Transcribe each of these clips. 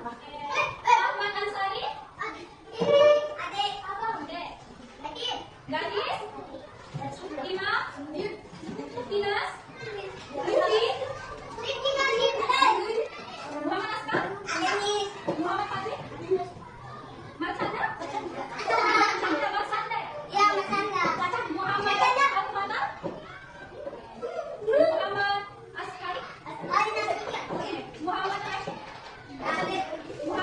Ahmad Ansari. Adik. Gadis. Imam. Dinas. Rizky. Muhammad Askar. Muhammad Fadli. Marcanda. Marcanda. Muhammad Al-Fatah. Muhammad Askari. Muhammad Rashid. Muhammad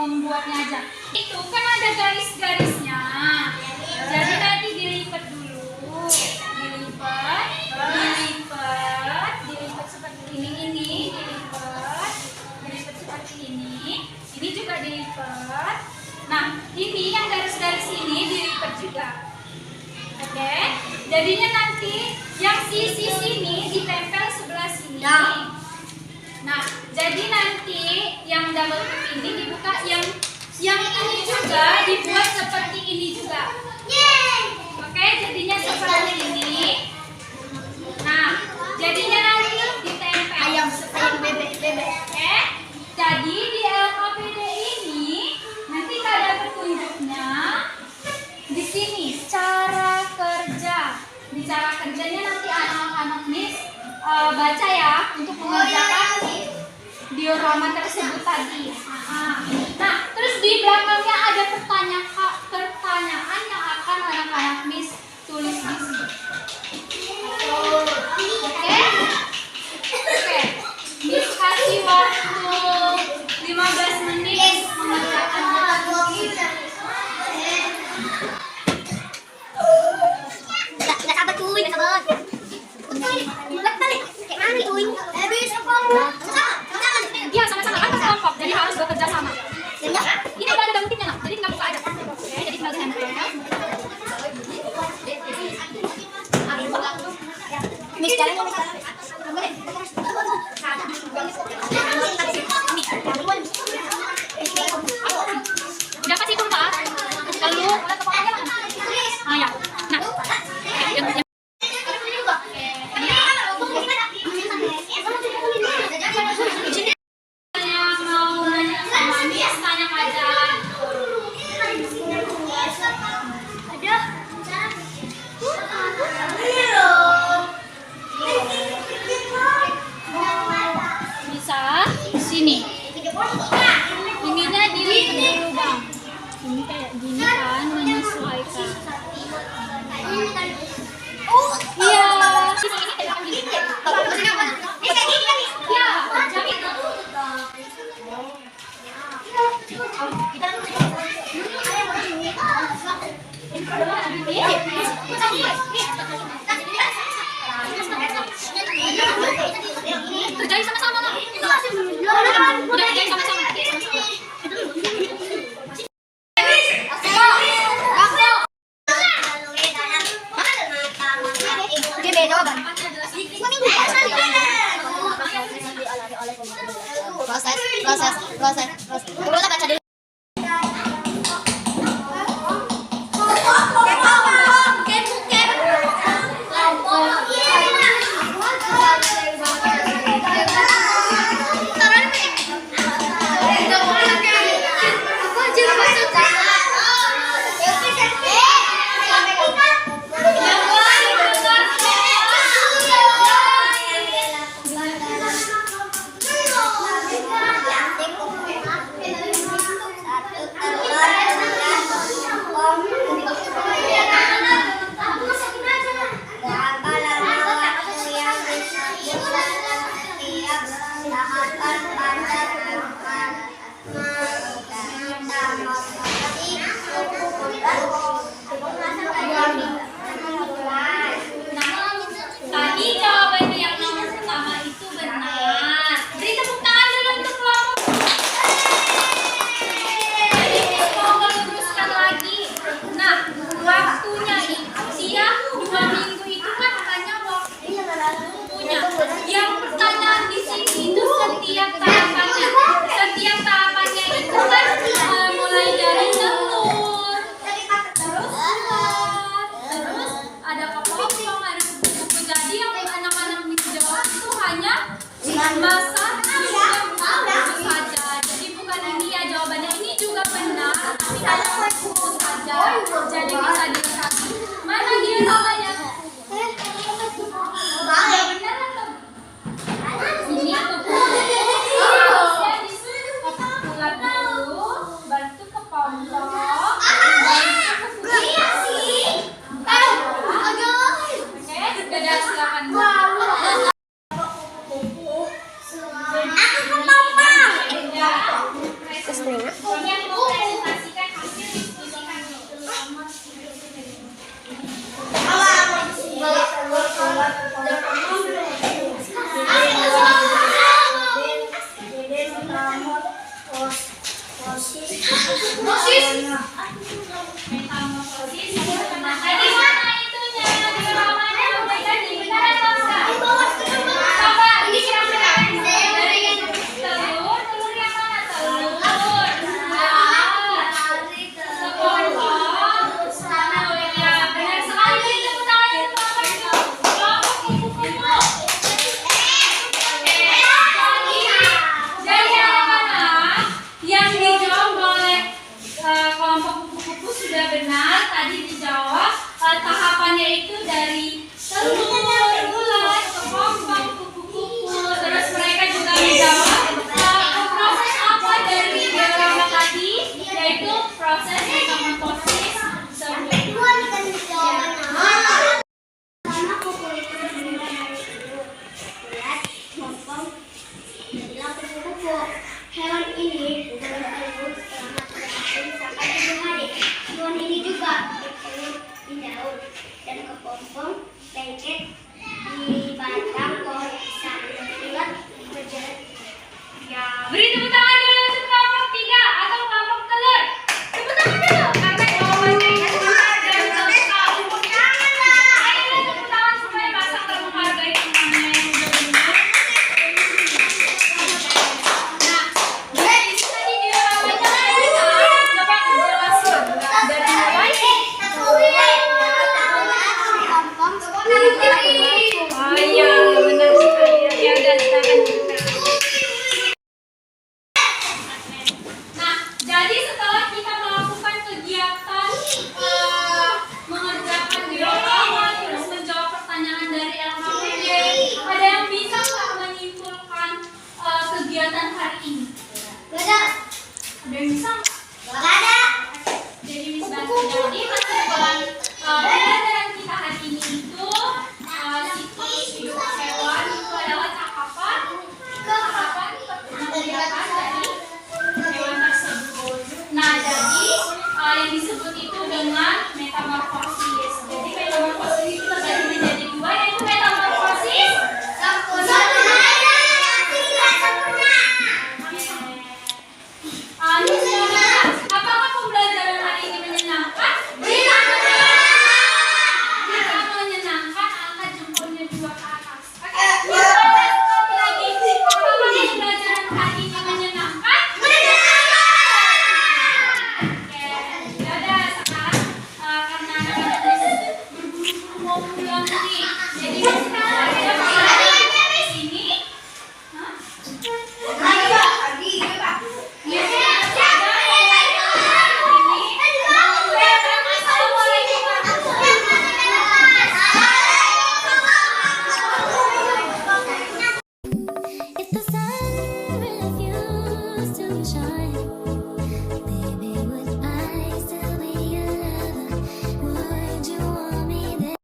membuatnya aja. Itu kan ada garis-garisnya. Jadi nanti dilipat dulu. Dilipat seperti ini, dilipat seperti ini. Ini juga dilipat. Nah, ini yang garis-garis ini dilipat juga. Oke, jadinya nanti yang sisi sini ditempel sebelah sini. Nah, jadi nanti yang double tip ini dibuka, yang ini juga dibuat seperti ini juga. Oke, jadinya seperti ini. Nah, jadinya nanti ditempel. Ayam bebek. Oke, jadi di LKPD ini nanti ada petunjuknya di sini cara kerja. Di cara kerjanya nanti anak-anak Miss baca ya untuk mengerjakan diorama tersebut tadi. Nah, terus di belakangnya ada pertanyaan yang akan anak-anak Miss tulis di sini. Oke. Miss kasih waktu 15 menit mengerjakannya. Nggak sabar cuy, nggak sabar. Balik, kayak mana cuy? Habis apa? Iya, sama-sama kan kelompok, jadi harus bekerja sama. Ini udah ada daunnya, jadi tinggal buka aja. Oke, jadi tinggal ditempel. Miss jalan. Udah kasih tumpah. Lalu ya. Nah, yang mau nanya sama Miss, tanya aja. Bisa sini. Ininya dilipat dulu bang. Ini kayak gini kan menyesuaikan. Iya. Kerjain sama-sama lah. Udah kerjain sama-sama. Proses. Dulu kita baca dulu. Tadi jawabannya yang nomor pertama itu benar. Beri tepuk tangan dulu untuk kelompok. Jadi mau meluruskan lagi. Nah, waktunya itu dia 2 minggu itu kan hanya waktunya. Yang pertanyaan di sini itu setiap tahapannya. Setiap tahapannya itu kan mulai dari telur, terus ada kepopong, ada kupu-kupu. Jadi yang anak-anak Miss jawab itu hanya masak saja. Jadi bukan ini ya jawabannya, ini juga benar, tapi hanya kupu saja. Jadi bisa dilengkapi. Mana dia namanya? Benar atau? Ini kupu. Pulang dulu, bantu kepompong. Dadah, silakan. Terus Metamorfosis. Tadi mana itunya? Dioramanya udah jadi. Beneran atau enggak? Coba ini kira-kira dari telur. Telur yang mana? Telur. Sekolah. Ya, benar sekali. Tepuk tangan yang pertama itu. Kelompok kupu-kupu. Jadi anak-anak yang dijawab oleh kelompok kupu-kupu sudah benar. Tadi dijawab tahapannya itu dari telur, ulat, kepompong, kupu-kupu. Terus mereka juga menjawab proses apa dari diorama tadi, yaitu proses metamorfosis sebelum. Hewan ini bukan telur selama 3 sampai 7 hari. Hewan ini juga bertelur di daun dan kepompong, lengket,